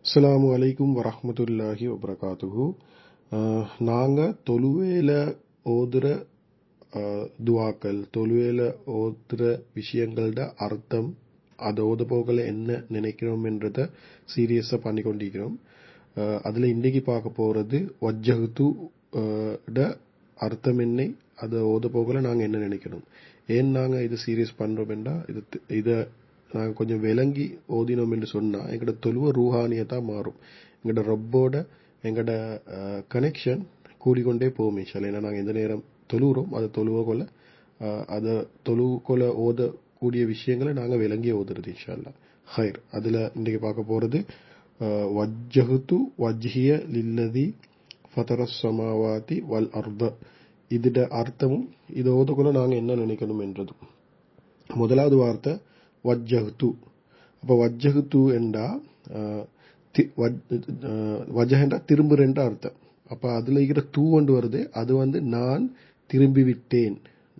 அஸ்ஸலாமு அலைக்கும் வரஹ்மத்துல்லாஹி வபரகாத்துஹு. நாங்கள் தொழுவேல ஓதுற துவாக்கள், தொழுவேல ஓதுற விஷயங்களோட அர்த்தம், அதை ஓத போகல என்ன நினைக்கிறோம் என்றதை சீரியஸாக பண்ணி கொண்டிருக்கிறோம். அதில் இன்றைக்கு பார்க்க போகிறது வஜ்ஜஹ்து அர்த்தம் என்ன, அதை ஓத போகல நாங்கள் என்ன நினைக்கிறோம். ஏன் நாங்கள் இது சீரியஸ் பண்ணுறோம் என்றால், இதை நாங்கள் கொஞ்சம் விளங்கி ஓதினோம் என்று சொன்னால் எங்களோட தொழுவ ரூஹானியத்தாக மாறும். எங்களோட ரப்போட எங்களோட கனெக்ஷன் கூடிக்கொண்டே போகும் இன்ஷால்லா. ஏன்னா நாங்கள் எந்த நேரம் தொழுகிறோம் அதை தொழுவக்கொள்ள அதை தொழுவக்கொள்ள ஓதக்கூடிய விஷயங்களை நாங்கள் விளங்கி ஓதுறது இன்ஷால்லா. ஹைர். அதில் இன்றைக்கு பார்க்க போகிறது வஜ்ஜஹ்து வஜ்ஹிய லில்லதி ஃபதரஸ் சமாவாதி வல் அர்த. இதோட அர்த்தமும் இதை ஓதக்குள்ள நாங்கள் என்ன நினைக்கணும் என்றதும். முதலாவது வார்த்தை வஜ்ஜஹ்து. அப்போ வஜ்ஜஹ்து என்றா வஜ்ஹெண்டா திரும்புறேன்ற அர்த்தம். அப்போ அதில் இருக்கிற தூ கொண்டு வருது, அது நான் திரும்பிவிட்டேன்,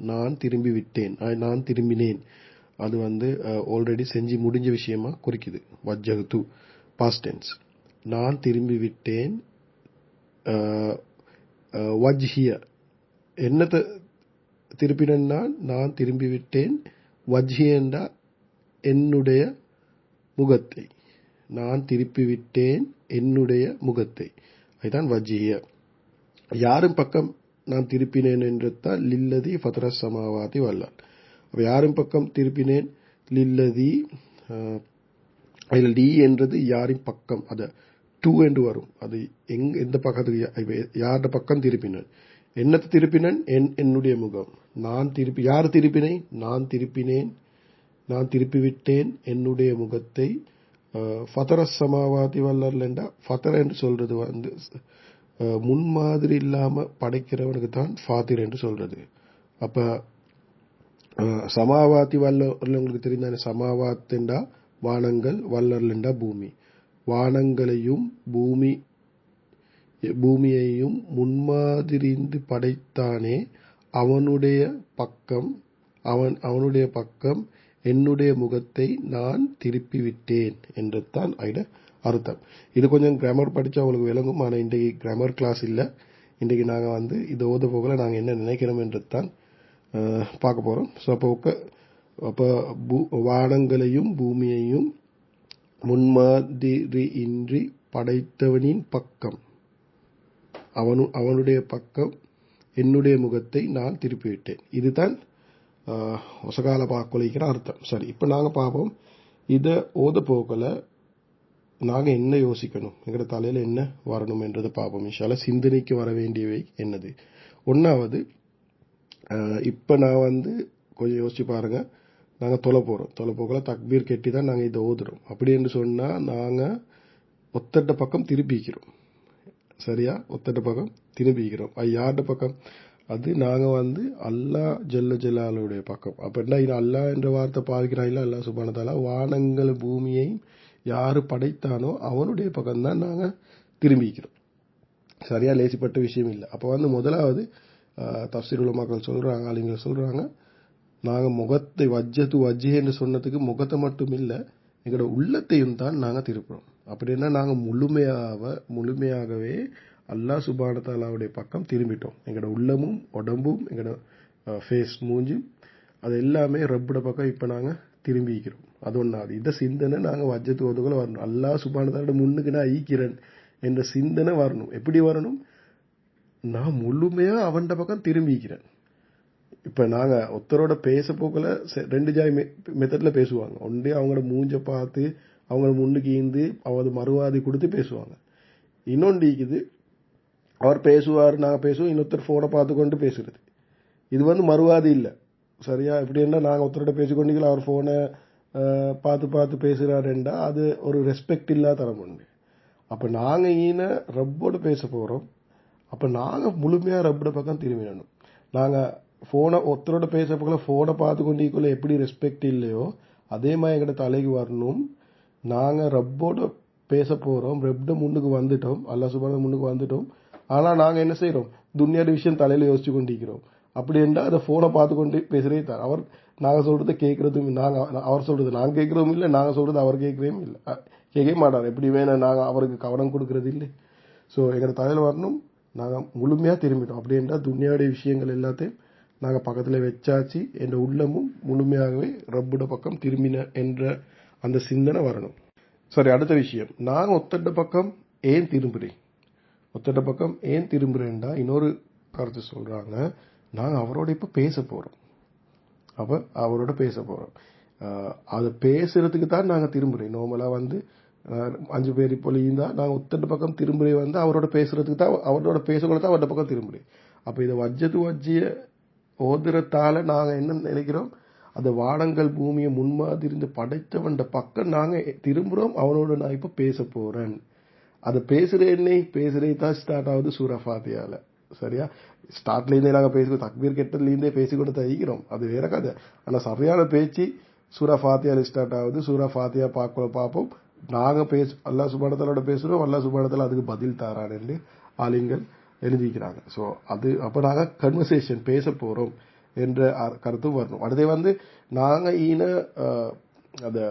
நான் திரும்பிவிட்டேன், நான் திரும்பினேன். அது ஆல்ரெடி செஞ்சு முடிஞ்ச விஷயமா குறிக்குது. வஜ்ஜஹ்து பாஸ்ட் டென்ஸ், நான் திரும்பிவிட்டேன். வஜ்ஹிய என்னத்தை திருப்பினா நான் திரும்பிவிட்டேன். வஜ்ஹியண்டா என்னுடைய முகத்தை, நான் திருப்பிவிட்டேன் என்னுடைய முகத்தை. அதுதான் வஜ்ஹிய. யாரும் பக்கம் நான் திருப்பினேன் என்றுதான் லில்லதி ஃபத்ரஸ் சமாவாதி வல்லால். அப்போ யாரும் பக்கம் திருப்பினேன், லில்லதி அதில் டி என்றது யாரின் பக்கம், அதை டூ என்று வரும். அது எந்த பக்கத்துக்கு, யாரோட பக்கம் திருப்பினேன், என்னத்தை திருப்பினேன், என்னுடைய முகம். நான் திருப்பி, யார் திருப்பினேன், நான் திருப்பினேன், நான் திருப்பிவிட்டேன் என்னுடைய முகத்தை. ஃபதரஸ் சமாவாதி வல்லர் என்றா, ஃபதர் என்று சொல்றது முன்மாதிரி இல்லாம படைக்கிறவனுக்கு தான் ஃபாத்திர் என்று சொல்றது. அப்ப சமாவாதி வல்லர்ல உங்களுக்கு தெரிந்தானே, சமாவாத் என்றா வானங்கள், வல்லர்ல என்றா பூமி. வானங்களையும் பூமியையும் முன்மாதிரிந்து படைத்தானே, அவனுடைய பக்கம் என்னுடைய முகத்தை நான் திருப்பி விட்டேன் என்று தான் அர்த்தம். இது கொஞ்சம் கிராமர் படிச்சா அவங்களுக்கு விளங்கும். ஆனால் இன்றைக்கு கிராமர் கிளாஸ் இல்லை. இன்றைக்கு நாங்கள் இது ஓத போகல நாங்கள் என்ன நினைக்கிறோம் என்று தான் பார்க்க போறோம். ஸோ அப்போ வானங்களையும் பூமியையும் முன்மாதிரியின்றி படைத்தவனின் பக்கம், அவனுடைய பக்கம் என்னுடைய முகத்தை நான் திருப்பிவிட்டேன். இதுதான் ஒசகால பாக்கொலிக்கிற அர்த்தம். சரி, இப்போ நாங்கள் பார்ப்போம். இதை ஓத போகல நாங்கள் என்ன யோசிக்கணும், எங்களோட தலையில் என்ன வரணும் என்றதை பார்ப்போம் இன்ஷால்லா. சிந்தனைக்கு வர வேண்டியவை என்னது. ஒன்றாவது, இப்போ நான் கொஞ்சம் யோசிச்சு பாருங்க. நாங்கள் தொலை போகல தக்பீர் கெட்டி தான் நாங்கள் இதை ஓதுறோம். அப்படி என்று சொன்னால் நாங்கள் ஒத்தட்ட பக்கம் திருப்பிக்கிறோம். சரியா, ஒத்தட்ட பக்கம் திரும்பிக்கிறோம். அது யார்ட பக்கம், அது நாங்கள் அல்லாஹ் ஜல்ல ஜலாலுடைய பக்கம். அப்படின்னா இது அல்லாஹ் என்ற வார்த்தை பாவிக்கிறான் இல்லை, அல்லாஹ் சுப்ஹானஹு வ தஆலா வானங்கள் பூமியையும் யாரு படைத்தானோ அவனுடைய பக்கம் தான் நாங்கள் திரும்பிக்கிறோம். சரியா, லேசிப்பட்ட விஷயம் இல்லை. அப்போ முதலாவது தஃப்சீர் உலமாக்கள் சொல்றாங்க, ஆலிம்கள் சொல்றாங்க, நாங்கள் முகத்தை வஜ்ஜஹ்து என்று சொன்னதுக்கு முகத்தை மட்டும் இல்லை, எங்களோட உள்ளத்தையும் தான் நாங்கள் திருப்புறோம். அப்படின்னா நாங்கள் முழுமையாகவே அல்லாஹ் சுப்ஹானஹு வ தஆலாவுடைய பக்கம் திரும்பிட்டோம். எங்களோட உள்ளமும் உடம்பும் எங்களோட ஃபேஸ் மூஞ்சும் அது எல்லாமே ரப்போட பக்கம் இப்போ நாங்கள் திரும்பிக்கிறோம். அது ஒன்றாவது. இந்த சிந்தனை நாங்கள் வஜ்ஜஹ்து ஓதுக்குள்ள வரணும். அல்லாஹ் சுப்ஹானஹு வ தஆலா முன்னுக்கு நான் ஈக்கிறேன் என்ற சிந்தனை வரணும். எப்படி வரணும், நான் முழுமையா அவன் பக்கம் திரும்பிக்கிறேன். இப்போ நாங்கள் ஒருத்தரோட பேச போக்கல ரெண்டு ஜாய் மெத்தட்ல பேசுவாங்க. ஒன்றே அவங்களோட மூஞ்ச பார்த்து அவங்கள முன்னுக்கு ஈந்து அவரது மறுவாதி கொடுத்து பேசுவாங்க. இன்னொன்று இருக்குது, அவர் பேசுவார், நாங்கள் பேசுவோம், இன்னொருத்தர் ஃபோனை பார்த்து கொண்டு பேசுறது. இது மறுவாதி இல்லை. சரியா, எப்படின்னா நாங்கள் ஒருத்தரோட பேசிக்கொண்டிருக்கல, அவர் ஃபோனை பார்த்து பேசுகிறாருண்டா அது ஒரு ரெஸ்பெக்ட் இல்லாத தரம் உண்டு. அப்போ நாங்கள் ரப்போடு பேச போகிறோம். அப்போ நாங்கள் முழுமையாக ரப்போட பக்கம் திரும்பிடணும். நாங்கள் ஃபோனை ஒருத்தரோட பேச போகல ஃபோனை பார்த்து கொண்டிருக்கல எப்படி ரெஸ்பெக்ட் இல்லையோ அதே மாதிரி எங்கள்கிட்ட தலைக்கு வரணும். நாங்கள் ரப்போட பேச போகிறோம், ரப்போட முன்னுக்கு வந்துட்டோம், அல்லாஹ் சுப்ஹானஹு முன்னுக்கு வந்துட்டோம். ஆனால் நாங்கள் என்ன செய்கிறோம், துன்யாட விஷயம் தலையில் யோசிச்சு கொண்டிருக்கிறோம். அப்படி என்றால் அதை ஃபோனை பார்த்து கொண்டு பேசுகிறே தான். நாங்கள் சொல்கிறத கேட்குறதும், அவர் சொல்கிறது நாங்கள் கேட்குறதும் இல்லை, நாங்கள் சொல்கிறது அவர் கேட்குறதும் இல்லை. கேட்க மாட்டார். எப்படி வேணும், நாங்கள் அவருக்கு கவனம் கொடுக்கறது இல்லை. ஸோ எங்களோட தலையில் வரணும், நாங்கள் முழுமையாக திரும்பிட்டோம் அப்படின்றா துன்யாவுடைய விஷயங்கள் எல்லாத்தையும் நாங்கள் பக்கத்தில் வச்சாச்சு. என்ற உள்ளமும் முழுமையாகவே ரப்போட பக்கம் திரும்பின என்ற அந்த சிந்தனை வரணும். சரி, அடுத்த விஷயம், நாங்கள் ஒத்தட்ட பக்கம் ஏன் திரும்புறேன்? ஒத்தட்ட பக்கம் ஏன் திரும்புறேன்டா இன்னொரு கருத்து சொல்றாங்க. நாங்கள் அவரோட இப்போ பேச போறோம். அப்போ அவரோட பேச போறோம். அது பேசுறதுக்கு தான் நாங்கள் திரும்புறோம். நார்மலாக வந்து 5 பேர் இப்போ இருந்தால் நாங்கள் ஒத்தட்ட பக்கம் திரும்புறேன் வந்து அவரோட பேசுறதுக்கு தான், அவரோட பேசக்கூட தான் அவரோட பக்கம் திரும்புறேன். அப்போ இதை வஜ்ஜிய ஓதுறத்தால நாங்கள் என்ன நினைக்கிறோம், அந்த வானங்கள் பூமியை முன்மாதிரி இருந்து படைத்தவன் பக்கம் நாங்கள் திரும்புகிறோம். அவனோட நான் இப்போ பேச போறேன். அதை பேசுறே தான் ஸ்டார்ட் ஆகுது சூரா ஃபாத்தியால. சரியா? ஸ்டார்ட்லேருந்தே நாங்கள் பேசி தக்பீர் கெட்டதுலேருந்தே பேசி கொண்டு தயிக்கிறோம், அது வேற கதை. ஆனால் சரியான பேச்சு சூரா ஃபாத்தியால ஸ்டார்ட் ஆகுது. சூரா ஃபாத்தியா பார்ப்போம். நாங்கள் அல்லாஹ் சுப்ஹானஹு வ தஆலா பேசுகிறோம், அல்லாஹ் சுப்ஹானஹு வ தஆலா அதுக்கு பதில் தாரான்னு ஆலிங்கள் எழுதிக்கிறாங்க. ஸோ அது அப்போ நாங்கள் கன்வர்சேஷன் பேச போகிறோம் என்ற கருத்தும் வரணும். அடுத்தே வந்து நாங்கள் அந்த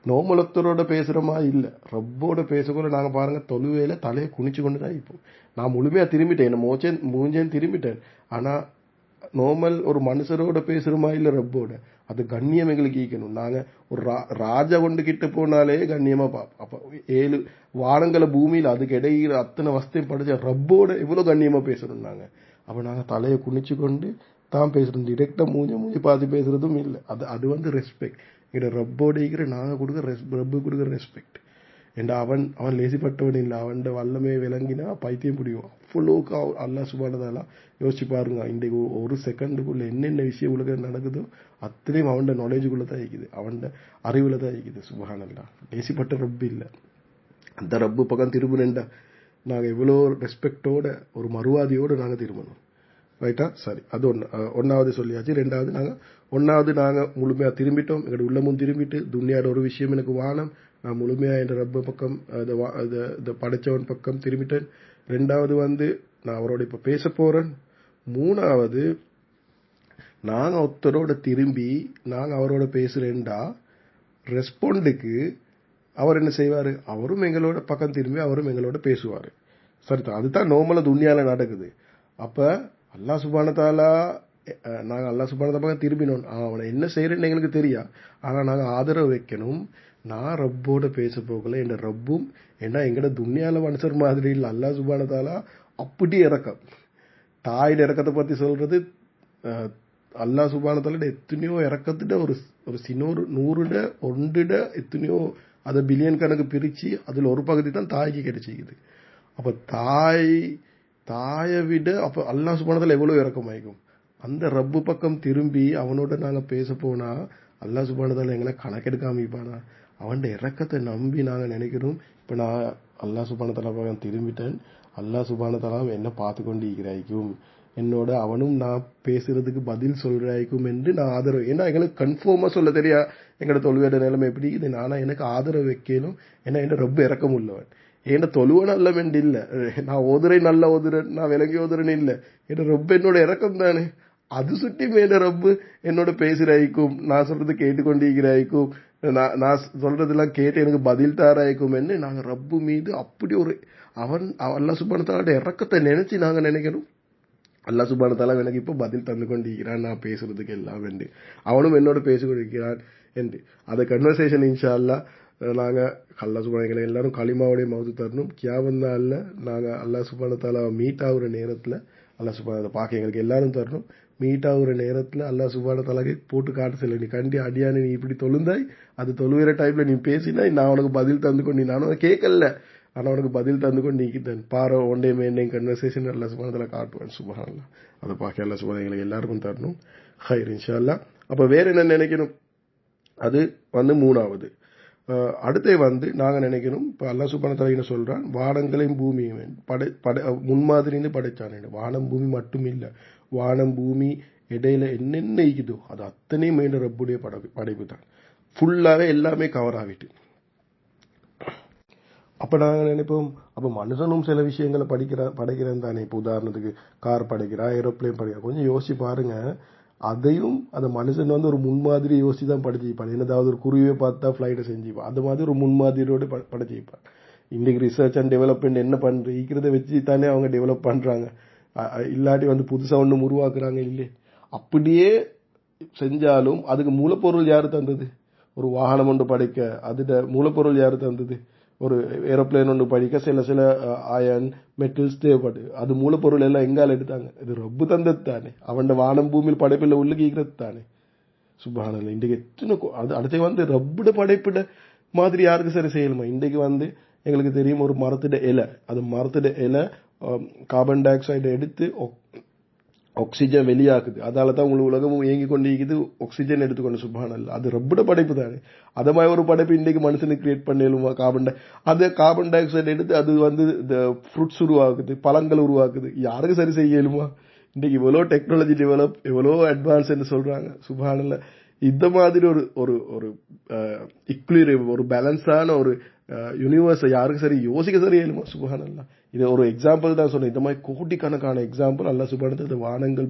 நோமலத்தரோட பேசுகிறோமா இல்லை, ரப்போட பேசக்கூட நாங்கள் பாருங்க தொழுவேல தலையை குனிச்சு கொண்டு தான் இப்போ நான் முழுமையாக திரும்பிட்டேன், என்ன மூஞ்சேன்னு திரும்பிட்டேன். ஆனால் நோமல் ஒரு மனுஷரோட பேசுகிறோமா இல்லை ரப்போட, அது கண்ணியம் எங்களுக்கு ஈக்கணும். நாங்கள் ஒரு ராஜா கொண்டு கிட்ட போனாலே கண்ணியமாக பார்ப்போம். அப்போ 7 வானங்களை பூமியில் அதுக்கு இடையில அத்தனை வசத்தையும் படிச்ச ரப்போட இவ்வளோ கண்ணியமாக பேசுகிறோம் நாங்கள். அப்போ நாங்கள் தலையை குனிச்சு கொண்டு தான் பேசுகிறோம். டிரெக்டாக மூஞ்சி பார்த்து பேசுகிறதும் இல்லை. அது வந்து ரெஸ்பெக்ட். எங்கிட்ட ரப்போட இருக்கிற நாங்கள் ரப்பு கொடுக்குற ரெஸ்பெக்ட். ஏண்டா அவன் லேசிப்பட்டவன் இல்லை. அவன் வல்லமே விளங்கினா பைத்தியம் பிடிக்கும். அவ்வளோக்கு அல்லாஹ் சுப்ஹானஹு வ தஆலா யோசிச்சு பாருங்க, இன்றைக்கு ஒரு செகண்டுக்குள்ள என்னென்ன விஷயம் உலகம் நடக்குதோ அத்தனையும் அவன் நாலேஜுக்குள்ள தான் இருக்குது, அவன் அறிவுல தான் இருக்குது. சுப்ஹானல்லாஹ், லேசிப்பட்ட ரப்பு இல்லை. அந்த ரப்பு பக்கம் திரும்புனேன்டா நாங்கள் எவ்வளோ ரெஸ்பெக்டோட ஒரு மறுவாதியோடு நாங்கள் திரும்பணும். ரைட்டா? சரி, அது ஒன்றாவது சொல்லியாச்சு. ஒன்றாவது நாங்கள் முழுமையாக திரும்பிட்டோம். எங்களோட உள்ளமும் திரும்பிட்டு துன்யாவோட ஒரு விஷயம் எனக்கு வானம், நான் முழுமையாக என் ரப்ப பக்கம் இந்த படைச்சவன் பக்கம் திரும்பிட்டேன். 2வது வந்து நான் அவரோட இப்போ பேச போகிறேன். 3வது நாங்கள் ஒருத்தரோட திரும்பி நாங்கள் அவரோட பேசுகிறேன்டா ரெஸ்பாண்டுக்கு அவர் என்ன செய்வார், அவரும் எங்களோட பக்கம் திரும்பி அவரும் எங்களோட பேசுவார். சரிதான், அதுதான் நார்மலாக துன்யாவில் நடக்குது. அப்போ அல்லாஹ் சுப்ஹானஹு வ தஆலா நாங்கள் அல்லாஹ் சுப்ஹானஹு வ தஆலா பக்கம் திரும்பினோம். அவனை என்ன செய்யறேன்னு எங்களுக்கு தெரியா, ஆனால் நாங்கள் ஆதரவு வைக்கணும். நான் ரப்போட பேச போகல, என் ரப்பும் ஏன்னா எங்கட துன்யால மனுஷர் மாதிரி இல்லை. அல்லாஹ் சுப்ஹானஹு வ தஆலா அப்படி இறக்கம். தாயோட இறக்கத்தை பற்றி சொல்றது, அல்லாஹ் சுப்ஹானஹு வ தஆலா எத்தனையோ இறக்கத்திட ஒரு சின்னொரு 100 ஒன்றுட எத்தனையோ அதை பில்லியன் கணக்கு பிரித்து அதில் ஒரு பகுதி தான் தாய்க்கு கிடைச்சிக்குது. அப்போ தாயை விட அப்போ அல்லாஹ் சுப்ஹானஹு வ தஆலா எவ்வளோ இறக்கமாயிக்கும். அந்த ரப்பு பக்கம் திரும்பி அவனோட நாங்கள் பேச போனா அல்லாஹ் சுப்ஹானஹு வ தஆலா எங்களை கணக்கெடுக்காமிப்பானா? அவன் இறக்கத்தை நம்பி நாங்கள் நினைக்கிறோம். இப்போ நான் அல்லாஹ் சுப்ஹானஹு வ தஆலா பக்கம் திரும்பிட்டேன், அல்லாஹ் சுப்ஹானஹு வ தஆலா என்ன பார்த்து கொண்டு இருக்கிறாய்க்கும், என்னோட அவனும் நான் பேசுறதுக்கு பதில் சொல்றாய்க்கும் என்று நான் ஆதரவு. ஏன்னா எங்களுக்கு கன்ஃபார்மா சொல்ல தெரியா எங்களோட தொழுவேட நிலைமை எப்படி இது. நானா எனக்கு ஆதரவு வைக்கணும். ஏன்னா என்ன ரொம்ப இறக்கம் உள்ளவன். ஏன்னா தொழுவ நல்ல மெண்டு இல்லை, நான் ஓதுறேன் நல்லா ஓதுறேன், நான் விலகி ஓதுறேன்னு இல்லை. ஏன்னா ரொம்ப என்னோட இறக்கம் தானே. அது சுட்டி மேல ரப்பு என்னோட பேசுறாய்க்கும், நான் சொல்றது கேட்டுக்கொண்டிருக்கிறாய்க்கும், நான் சொல்றதெல்லாம் கேட்டு எனக்கு பதில் தாராய்க்கும் என்று நாங்கள் ரப்பு மீது அப்படி ஒரு அல்லாஹ் சுப்ஹானஹு வ தஆலா இறக்கத்தை நினைச்சு நாங்க நினைக்கணும். அல்லாஹ் சுப்ஹானஹு வ தஆலா எனக்கு இப்போ பதில் தந்து கொண்டிருக்கிறான் நான் பேசுறதுக்கு எல்லாம் என்று, அவனும் என்னோட பேசிக்கொண்டிருக்கிறான் என்று. அந்த கன்வர்சேஷன் இன்ஷா அல்லாஹ் நாங்கள் அல்லாஹ் சுப்ஹானஹு வ தஆலா எல்லாரும் களிமாவுடைய மவுத்து தரணும். கியாமத் நாள்ல நாங்கள் அல்லாஹ் சுப்ஹானஹு வ தஆலா மீட் ஆகுற நேரத்தில் அல்லாஹ் சுப்ஹானஹு வ தஆலா பார்க்க எங்களுக்கு எல்லாரும் தரணும். மீட் ஆகுற நேரத்தில் அல்லாஹ் சுப்ஹானஹு வ தஆலாக்கு போட்டு காட்ட சொல்ல, நீ கண்டி அடியானு நீ இப்படி தொழுந்தாய், அது தொழுகிற டைப்ல நீ பேசினாய், நான் உனக்கு பதில் தந்து கொண்டு, நானும் கேட்கல ஆனால் உனக்கு பதில் தந்து கொண்டு நீக்கிட்டேன் பாரு ஒன் டே மேண்டே கன்வர்சேஷன் அல்லாஹ் சுப்ஹானஹு வ தஆலா காட்டுவேன். சுப்ஹானல்லாஹ், அதை பார்க்க அல்லாஹ் சுப்ஹானஹு எங்களுக்கு எல்லாருக்கும் தரணும். ஹைர் இன்ஷா அல்லாஹ். அப்போ வேற என்ன நினைக்கணும், அது வந்து 3வது. அடுத்தே வந்து நாங்கள் நினைக்கணும், இப்போ அல்லாஹ் சுப்ஹானஹு வ தஆலா என்ன சொல்றான், வானங்களையும் பூமியும் முன்மாதிரின்னு படைச்சான். வானம் பூமி மட்டும் இல்லை, வானம் பூமி இடையில என்னென்ன இருக்குதோ அது அத்தனையும் மேல ரப்புடைய படைப்பு தான். ஃபுல்லாவே எல்லாமே கவர் ஆகிட்டு. அப்போ நாங்கள் நினைப்போம், அப்போ மனுஷனும் சில விஷயங்களை படைக்கிறேன் தானே. இப்போ உதாரணத்துக்கு கார் படைக்கிறா, ஏரோப்ளேன் படைக்கிறா. கொஞ்சம் யோசிச்சு பாருங்க, அதையும் அந்த மனுஷன் வந்து ஒரு முன்மாதிரி யோசிச்சு தான் படைச்சிப்பான். என்னதாவது ஒரு குருவியை பார்த்தா ஃபிளைட்டை செஞ்சுப்பான். அது மாதிரி ஒரு முன்மாதிரியோட படைச்சிப்பான். இன்னைக்கு ரிசர்ச் அண்ட் டெவலப்மெண்ட் என்ன இருக்கிறத வச்சு தானே அவங்க டெவலப் பண்றாங்க. இல்லாட்டி வந்து புதுசா ஒண்ணு உருவாக்குறாங்க இல்லையே. அப்படியே செஞ்சாலும் அதுக்கு மூலப்பொருள் யாரு தந்தது? ஒரு வாகனம் ஒன்று படைக்க அதுட மூலப்பொருள் யாரு தந்தது? ஒரு ஏரோப்ளேன் ஒன்று படிக்க சில அயன் மெட்டல்ஸ் தேவைப்படுது. அது மூலப்பொருள் எல்லாம் எங்கால எடுத்தாங்க? இது ரப்பு தந்தது தானே. அவன் வானம் பூமியில் படைப்பில் உள்ள கீக்கிறது தானே. சுப்ஹானல்லாஹ். இன்றைக்கு எத்தனை அது அடுத்து வந்து ரப்புட படைப்பிட மாதிரி யாருக்கு சரி செய்யலுமா? இன்றைக்கு வந்து எங்களுக்கு தெரியும் ஒரு மரத்திட இலை, அது மரத்திட இலை கார்பன் டை ஆக்சைடை எடுத்து ஆக்சிஜன் வெளியாகுது. அதால தான் உங்களுக்கு உலகமும் இயங்கி கொண்டிருக்குது, ஆக்சிஜன் எடுத்துக்கொண்டு. சுப்ஹானல்லாஹ். அது ரப்புட படைப்பு தானே. அத மாதிரி ஒரு படைப்பு இன்றைக்கு மனுஷனுக்கு கிரியேட் பண்ணலுமா? அது கார்பன் டை ஆக்சைடு எடுத்து அது வந்து இந்த ஃப்ரூட்ஸ் உருவாக்குது, பழங்கள் உருவாக்குது. யாருக்கு சரி செய்யலுமா? இன்றைக்கு எவ்வளோ டெக்னாலஜி டெவலப், எவ்வளோ அட்வான்ஸ் என்று சொல்றாங்க. சுப்ஹானல்லாஹ். இந்த மாதிரி ஒரு ஒரு ஒரு இக்விலிபிரியம், ஒரு பேலன்ஸான ஒரு யூனிவர்ஸை யாருக்கு சரி யோசிக்க சரி இயலுமா? சுப்ஹானல்லாஹ். இது ஒரு எக்ஸாம்பிள் தான் சொன்னேன். இந்த மாதிரி கோடிக்கணக்கான எக்ஸாம்பிள் அல்லாஹ் சுப்ஹானஹு இந்த வானங்கள்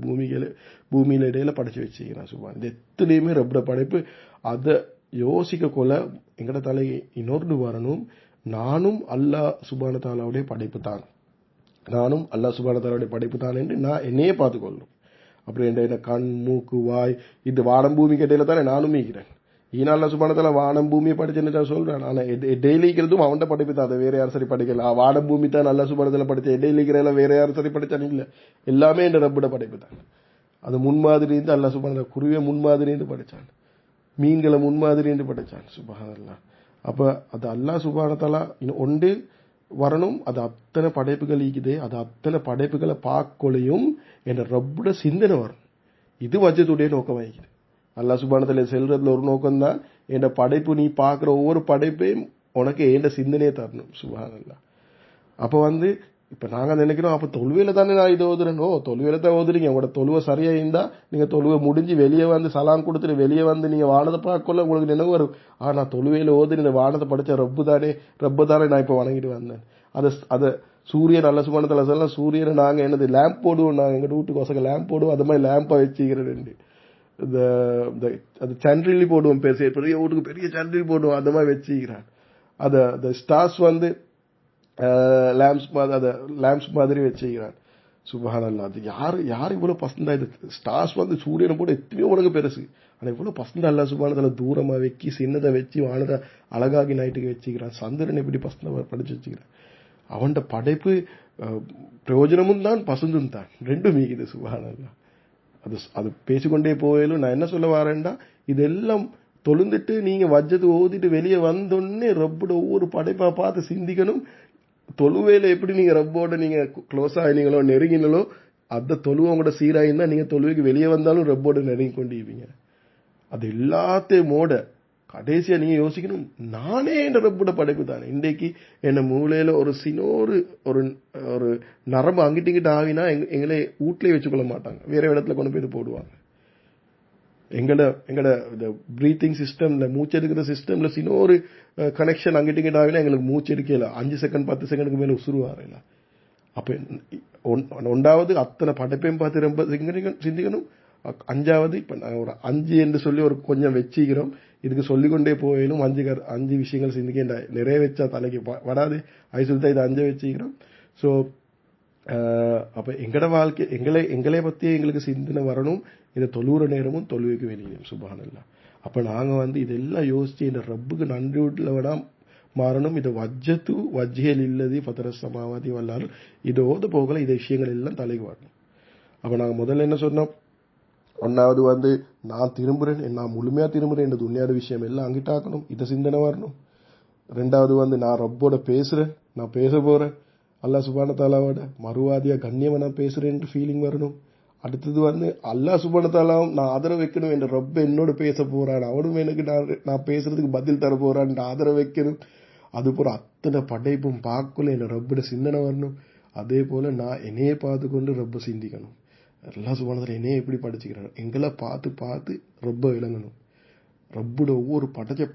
பூமியில இடையில படைச்சு வச்சுக்கிறான். சுப்ஹான். இது எத்தனையுமே ரப்போட படைப்பு. அதை யோசிக்க கொள்ள எங்கட தலை இன்னொரு வரணும். நானும் அல்லாஹ் சுப்ஹானஹு வ தஆலாவுடைய படைப்பு தான், நானும் அல்லாஹ் சுப்ஹானஹு வ தஆலாவுடைய படைப்பு தான் என்று நான் என்னையே பார்த்துக்கொள்ளணும். அப்படி என்ன கண் மூக்கு வாய் இது வானம் பூமி இடையில தானே நானும் மீக்கிறேன். ஈனால சுப்ஹானஹு வ தஆலா வானம் பூமியை படைச்சுன்னு சொல்றேன். ஆனா டெய்லிக்கிறதும் அவன்கிட்ட படைப்பு தான். அதை வேற யாரும் சரி படைக்கல. வானம் பூமி தான் அல்லாஹ் சுப்ஹானஹு வ தஆலா படைச்ச. டெய்லிக்கிறதெல்லாம் வேற யாரும் சரி படைச்சானு இல்ல. எல்லாமே இந்த ரப்போட படைப்பு தான். அது முன்மாதிரி இருந்து அல்லாஹ் சுப்ஹானஹு வ தஆலா குருவியை முன்மாதிரி இருந்து படைச்சான், மீன்களை முன்மாதிரி இருந்து படைச்சான். சுப்ஹானல்லாஹ். அப்ப அது அல்லாஹ் சுப்ஹானஹு வ தஆலா ஒன்று வரணும். அது அத்தனை படைப்புகள் இருக்குது. அது அத்தனை படைப்புகளை பார்க்கொள்ளையும் என்ற ரப்போட சிந்தனை வரும். இது வஜ்ஜத்துடைய நோக்கமாகிறது. அல்லாஹ் சுப்ஹானஹு வ தஆலா செல்றதுல ஒரு நோக்கம் தான், என்ற படைப்பு நீ பார்க்கிற ஒவ்வொரு படைப்பையும் உனக்கு ஏண்ட சிந்தனையை தரணும். சுப்ஹானல்லாஹ். அப்ப வந்து இப்ப நாங்க நினைக்கிறோம், அப்ப தொழுவையில தானே நான் இதை ஓதுறேன். தொழுவையில தான் ஓதுறீங்க. உங்களோட தொழுவை சரியா இருந்தா நீங்க தொழுவை முடிஞ்சு வெளியே வந்து சலாம் கொடுத்துட்டு வெளியே வந்து நீங்க வானத்தை பார்க்கல உங்களுக்கு நினைவு வரும். நான் தொழுவையில ஓதுறேன், இந்த வானத்தை படைச்ச ரப்பு தானே நான் இப்ப வணங்கிட்டு வந்தேன். அதை சூரியன் அல்லாஹ் சுப்ஹானஹு வ தஆலா சொல்லலாம், சூரியனை நாங்க என்னது லேம்ப் போடுவோம், நாங்க எங்க வீட்டுக்கு வசக்க லேம்ப் போடுவோம், அது மாதிரி லேம்பா வச்சுக்கிறேன். அது சந்திரிலி போடுவோம், பெரிய வீட்டுக்கு பெரிய சந்திரி போடுவோம், அந்த மாதிரி வச்சுக்கிறான். அந்த ஸ்டார்ஸ் வந்து லேம்ப்ஸ் மாதிரி வச்சுக்கிறான். சுப்ஹானல்லாஹ். அது யாரு இவ்வளவு பசந்தா? இது ஸ்டார்ஸ் வந்து சூரியனை போட எத்தனையோ உனக்கு பெருசு. ஆனா இவ்வளவு பசந்தா அல்லாஹ் சுப்ஹானஹு வ தஆலா தூரமா வைக்கி சின்னதை வச்சு வானத்தை அழகாகி நைட்டுக்கு வச்சுக்கிறான். சந்திரன் எப்படி பசந்தா படிச்சு வச்சுக்கிறான். அவன் படைப்பு பிரயோஜனமும் தான் பசுந்தும் தான், ரெண்டும் மீகுது. சுப்ஹானல்லாஹ். அது பேசிக்கொண்டே போயிலும் நான் என்ன சொல்ல வரேன்டா, இதெல்லாம் தொழுந்துட்டு நீங்க வஜ்ஜத்து ஓதிட்டு வெளியே வந்தோடனே ரப்போட ஒவ்வொரு படைப்பா பார்த்து சிந்திக்கணும். தொழுவேல எப்படி நீங்க ரப்போட நீங்க க்ளோஸ் ஆகினீங்களோ நெருங்கினோ, அந்த தொழுவை உங்களோட சீராயிருந்தா நீங்க தொழுவைக்கு வெளியே வந்தாலும் ரப்போட நெருங்கி கொண்டிருப்பீங்க. அது எல்லாத்தையும் கடைசியா நீங்க யோசிக்கணும், நானே என் ரப்போட படைப்பு தானே. இன்றைக்கு என்ன மூலையில ஒரு சினோரு ஒரு நரம்பு அங்கிட்டு ஆகினா எங்களை வீட்லயே வச்சுக்கொள்ள மாட்டாங்க, வேற இடத்துல கொண்டு போய் போடுவாங்க. எங்கட பிரீத்திங் சிஸ்டம்ல, மூச்செடுக்கிற சிஸ்டம்ல சினோரு கனெக்ஷன் அங்கிட்டு ஆகினா எங்களுக்கு மூச்சு எடுக்கல. 5 செகண்ட் 10 செகண்டுக்கு மேல உசுருவாரில்ல. அப்ப ஒன்றாவது அத்தனை படைப்பையும் பார்த்து ரொம்ப சிந்திக்கணும். 5வது இப்ப நான் ஒரு 5 என்று சொல்லி ஒரு கொஞ்சம் வச்சுக்கிறோம். இதுக்கு சொல்லிக்கொண்டே போயிலும் 5 விஷயங்கள் சிந்திக்க நிறைய வச்சா தலைக்கு வராது. ஐசுல்தான் இது 5 வச்சுக்கிறோம். ஸோ அப்ப எங்கட வாழ்க்கை எங்களை பத்தி எங்களுக்கு சிந்தனை வரணும். இந்த தொழுகிற நேரமும் தொழுவைக்கு வெளியிடும். சுப்ஹானல்லாஹ். அப்ப நாங்க வந்து இதெல்லாம் யோசிச்சு இந்த ரப்புக்கு நன்றி உள்ளவனா மாறணும். இது வஜ்ஜியல் இல்லதி ஃபதரஸ் சமாவாதி வல்லாலும் இதோட போகல இந்த விஷயங்கள் எல்லாம் தலைக்கு வரணும். அப்ப நாங்க முதல்ல என்ன சொன்னோம், ஒன்னாவது வந்து நான் திரும்புறேன், நான் முழுமையா திரும்புறேன், இந்த துன்யாத விஷயம் எல்லாம் அங்கிட்டாக்கணும், இதை சிந்தனை வரணும். 2வது வந்து நான் ரப்போட பேசுறேன், நான் பேச போறேன், அல்லாஹ் சுப்ஹானஹு வ தஆலாவோட மறுவாதியா கண்ணியமா நான் பேசுறேன் ஃபீலிங் வரணும். அடுத்தது வந்து அல்லாஹ் சுப்ஹானஹு வ தஆலா நான் ஆதரவு வைக்கணும், என்ற ரப்ப என்னோட பேச போறான், அவனும் எனக்கு நான் பேசுறதுக்கு பதில் தர போறான் ஆதரவு வைக்கணும். அது போல அத்தனை படைப்பும் பார்க்கல என் ரப்போட சிந்தனை வரணும். அதே போல நான் என்னையே பார்த்து கொண்டு ரப்ப சிந்திக்கணும். அல்லாஹ் சுப்ஹானஹு வ தஆலா என்னையே எப்படி படிச்சுக்கிறான், எங்களை பார்த்து ரப்ப விளங்கணும். ரப்போட ஒவ்வொரு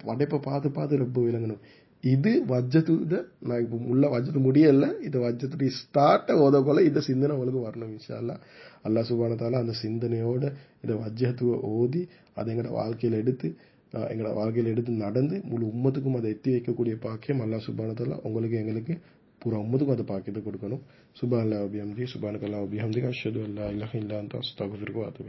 படைப்பை பார்த்து ரப்ப விளங்கணும். இது வஜ்ஜத்துட நான் இப்போ உள்ள வஜ்ஜத்து முடியல இது வஜ்ஜத்துடைய ஸ்டார்ட்டை ஓதக்கொள்ள இந்த சிந்தனை உங்களுக்கு வரணும் இன்ஷா அல்லாஹ். அல்லாஹ் சுப்ஹானஹு வ தஆலா அந்த சிந்தனையோட இந்த வஜ்ஜத்துவ ஓதி அதை எங்களோட வாழ்க்கையில எடுத்து நடந்து முழு உம்மத்துக்கும் அதை எத்தி வைக்கக்கூடிய பாக்கியம் அல்லாஹ் சுப்ஹானஹு வ தஆலா உங்களுக்கு எங்களுக்கு பூரா உம்மத்துக்கும் அந்த பாக்கியத்தை கொடுக்கணும். சுப்ஹானல்லாஹி வ பிஹம்திஹி சுப்ஹானக்கல்லாஹு வ பிஹம்திக அஷ்ஹது அல்லா இலாஹா இல்லா அன்த அஸ்தக்ஃபிருக வ அத்தூபு இலைக்.